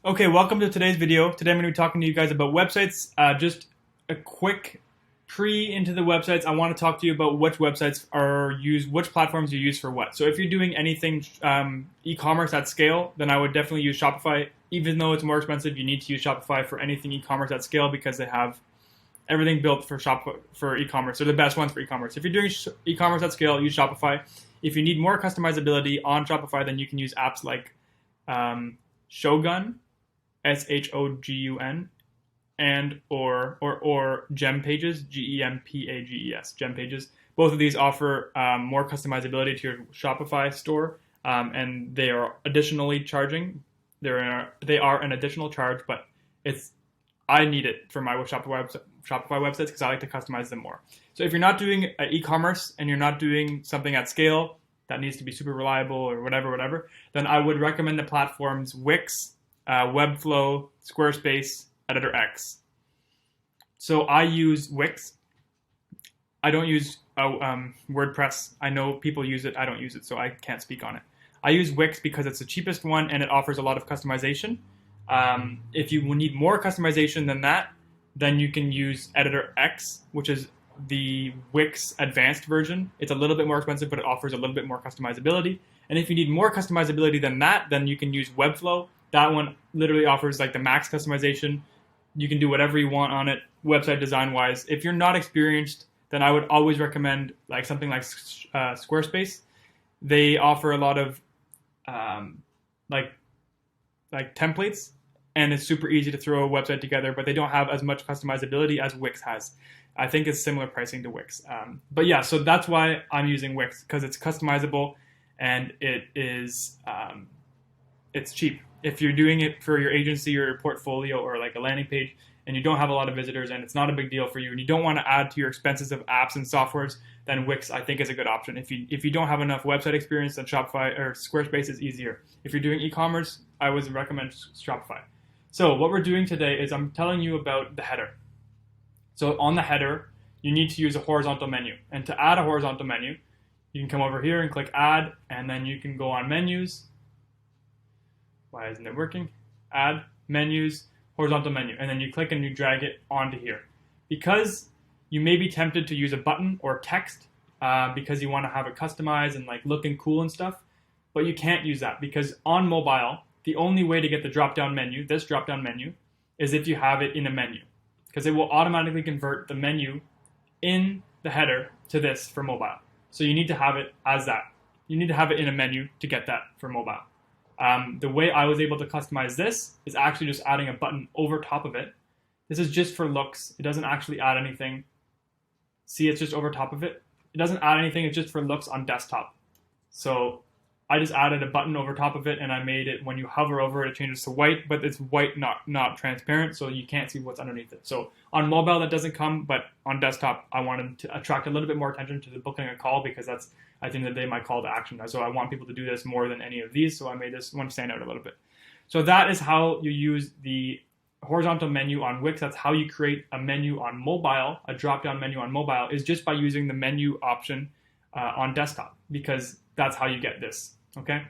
Okay, welcome to today's video. Today I'm going to be talking to you guys about websites. Just a quick pre into the websites. I want to talk to you about which websites are used, which platforms you use for what. So if you're doing anything e-commerce at scale, then I would definitely use Shopify. Even though it's more expensive, you need to use Shopify for anything e-commerce at scale because they have everything built for e-commerce. They're the best ones for e-commerce. If you're doing e-commerce at scale, use Shopify. If you need more customizability on Shopify, then you can use apps like Shogun, Shogun, and or Gem Pages, Gempages, Gem Pages. Both of these offer more customizability to your Shopify store, and they are additionally charging. They are an additional charge, but I need it for my Shopify websites because I like to customize them more. So if you're not doing e-commerce and you're not doing something at scale that needs to be super reliable or whatever, then I would recommend the platforms Wix, Webflow, Squarespace, Editor X. So I use Wix. I don't use WordPress. I know people use it. I don't use it, so I can't speak on it. I use Wix because it's the cheapest one and it offers a lot of customization. If you need more customization than that, then you can use Editor X, which is the Wix advanced version. It's a little bit more expensive, but it offers a little bit more customizability. And if you need more customizability than that, then you can use Webflow. That one literally offers like the max customization. You can do whatever you want on it, website design wise. If you're not experienced, then I would always recommend like something like Squarespace. They offer a lot of like templates, and it's super easy to throw a website together, but they don't have as much customizability as Wix has. I think it's similar pricing to Wix. But yeah, so that's why I'm using Wix, because it's customizable and it's cheap. If you're doing it for your agency or your portfolio or like a landing page and you don't have a lot of visitors and it's not a big deal for you and you don't want to add to your expenses of apps and softwares, then Wix I think is a good option. If you don't have enough website experience, then Shopify or Squarespace is easier. If you're doing e-commerce, I would recommend Shopify. So what we're doing today is I'm telling you about the header. So on the header, you need to use a horizontal menu. And to add a horizontal menu, you can come over here and click add, and then you can go on menus. Why isn't it working? Add, menus, horizontal menu. And then you click and you drag it onto here. Because you may be tempted to use a button or text because you want to have it customized and like looking cool and stuff. But you can't use that because on mobile, the only way to get the drop-down menu, this drop-down menu, is if you have it in a menu. Because it will automatically convert the menu in the header to this for mobile. So you need to have it as that. You need to have it in a menu to get that for mobile. The way I was able to customize this is actually just adding a button over top of it. This is just for looks. It doesn't actually add anything. See, it's just over top of it. It doesn't add anything. It's just for looks on desktop. So I just added a button over top of it, and I made it when you hover over it, it changes to white, but it's white, not transparent, so you can't see what's underneath it. So on mobile, that doesn't come, but on desktop, I wanted to attract a little bit more attention to the booking a call because that's, at the end of the day, my call to action. So I want people to do this more than any of these, so I made this one stand out a little bit. So that is how you use the horizontal menu on Wix. That's how you create a menu on mobile, a drop-down menu on mobile, is just by using the menu option on desktop, because that's how you get this. Okay,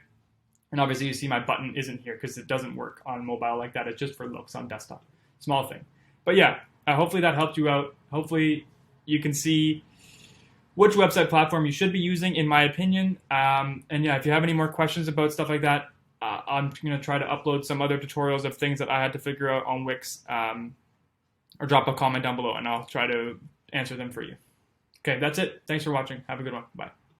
and obviously you see my button isn't here because it doesn't work on mobile like that. It's just for looks on desktop. Small thing. But yeah, hopefully that helped you out. Hopefully you can see which website platform you should be using, in my opinion. And yeah, if you have any more questions about stuff like that, I'm going to try to upload some other tutorials of things that I had to figure out on Wix, or drop a comment down below and I'll try to answer them for you. Okay, that's it. Thanks for watching. Have a good one. Bye.